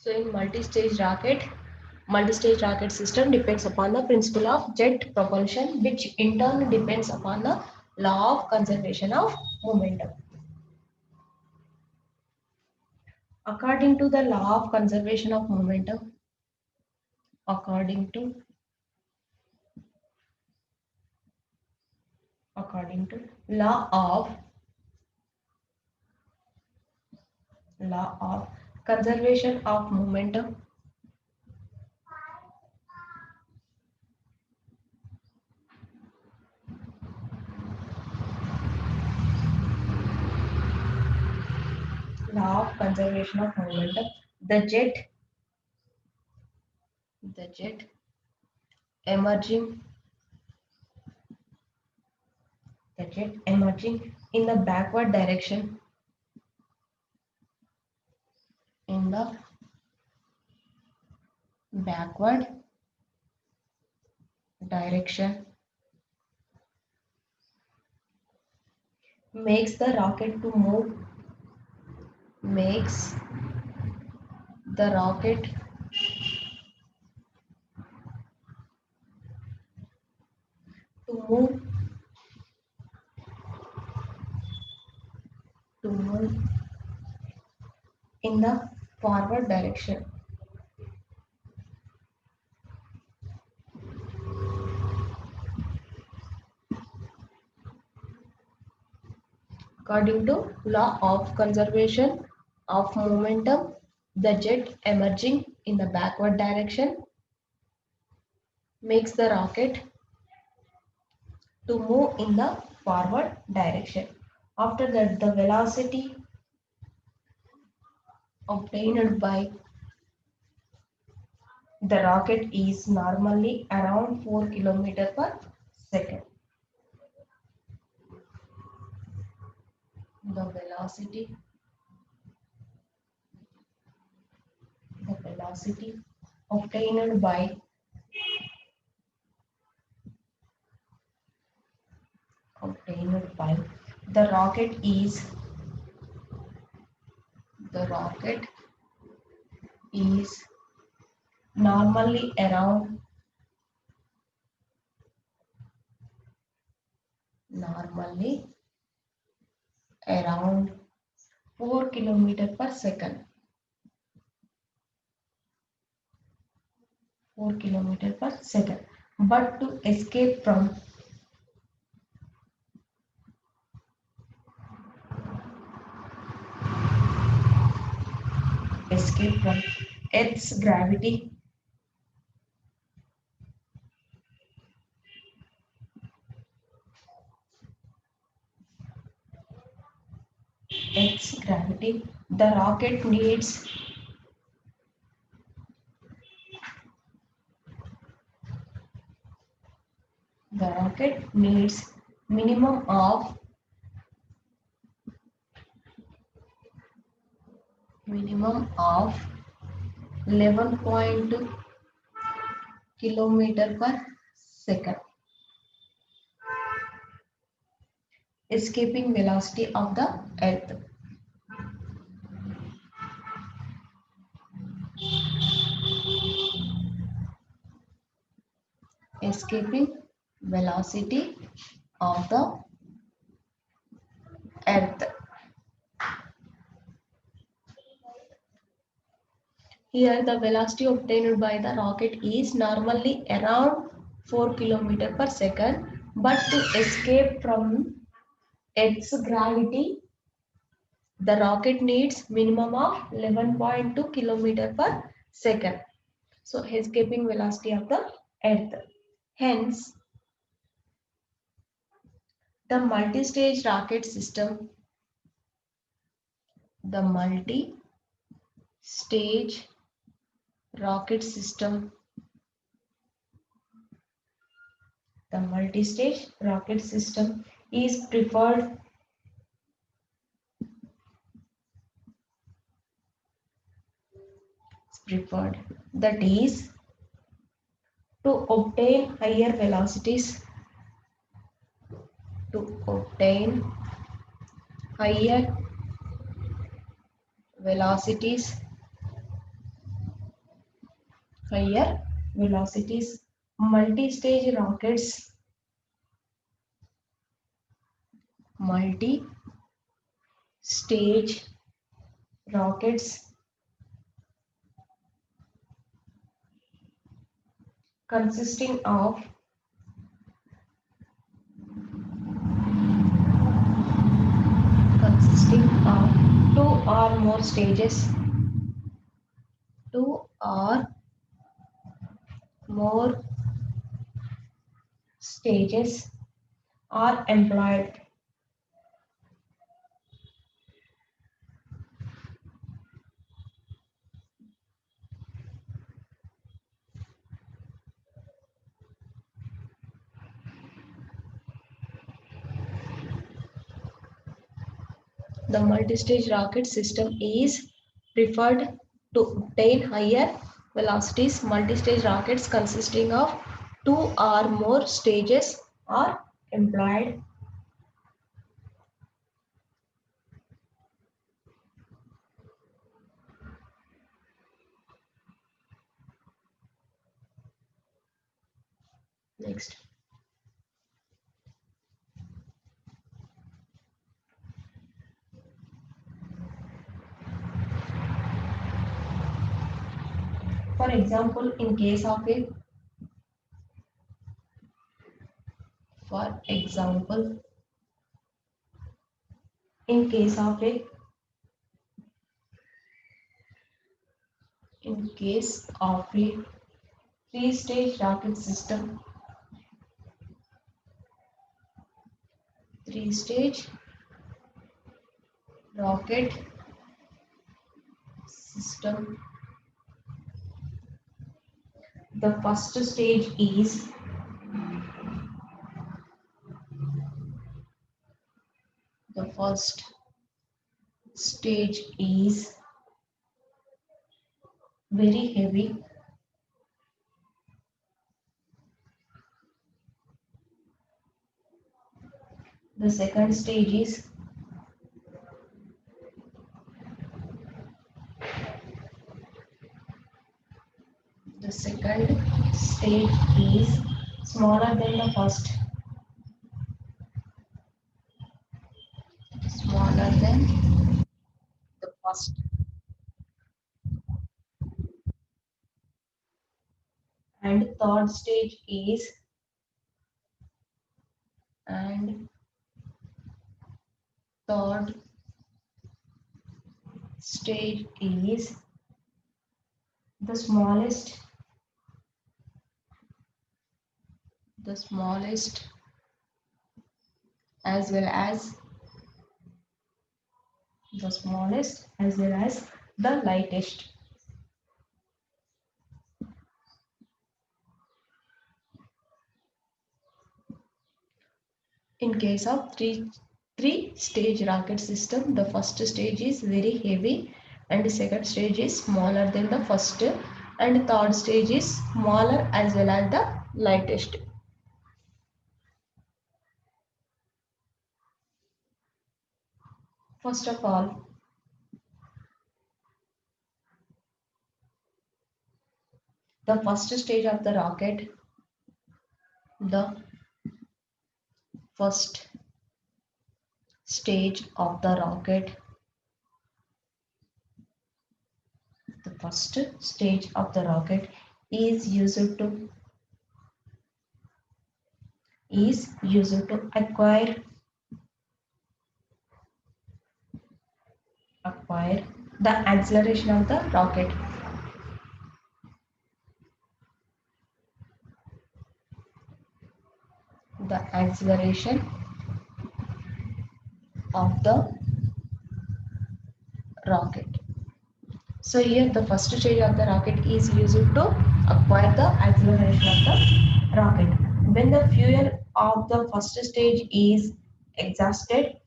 So in multi-stage rocket system depends upon the principle of jet propulsion, which in turn depends upon the law of conservation of momentum. According to the law of conservation of momentum, according to law of conservation of momentum, law of conservation of momentum, the jet emerging in the backward direction, in the backward direction, makes the rocket to move, makes the rocket to move in the forward direction. According to law of conservation of momentum, the jet emerging in the backward direction makes the rocket to move in the forward direction. After that, the velocity obtained by the rocket is normally around 4 km per second. The velocity obtained by the rocket is normally around 4 km per second. 4 km per second. But to escape from Earth's gravity, the rocket needs minimum of 11.2 km per second escaping velocity of the Earth. Escaping velocity of the Earth. Here the velocity obtained by the rocket is normally around 4 km per second, but to escape from Earth's gravity, the rocket needs minimum of 11.2 km per second. So escaping velocity of the Earth. Hence, the multi-stage rocket system, the multi-stage rocket system, is preferred that is to obtain higher velocities higher velocities. Multi-stage rockets, multi-stage rockets consisting of two or more stages, two or more stages are employed. The multi-stage rocket system is preferred to obtain higher velocities. Multi-stage rockets consisting of two or more stages are employed. Next. For example, in case of a for example, in case of a in case of a three-stage rocket system, three-stage rocket system, the first stage is the first stage is very heavy. The second stage is the second stage is smaller than the first. Smaller than the first. And third stage is and third stage is the smallest as well as the smallest as well as the lightest. In case of three stage rocket system, the first stage is very heavy and the second stage is smaller than the first and third stage is smaller as well as the lightest. First of all, the first stage of the rocket, the first stage of the rocket, the first stage of the rocket is used to acquire the acceleration of the rocket. The acceleration of the rocket. So here the first stage of the rocket is used to acquire the acceleration of the rocket. When the fuel of the first stage is exhausted,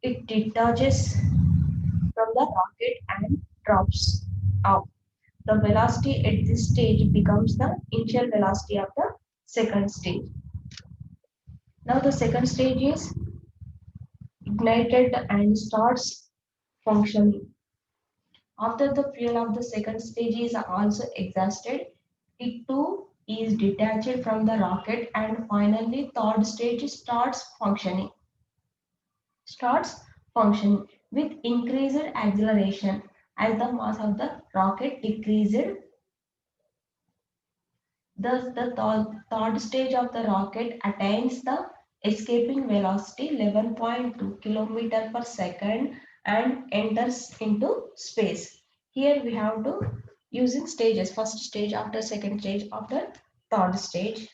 it detaches from the rocket and drops off. The velocity at this stage becomes the initial velocity of the second stage. Now the second stage is ignited and starts functioning. After the fuel of the second stage is also exhausted, T2 is detached from the rocket, and finally third stage starts functioning with increased acceleration as the mass of the rocket decreased. Thus, the third stage of the rocket attains the escaping velocity 11.2 km per second and enters into space. Here we have to using stages, first stage, after second stage, after third stage.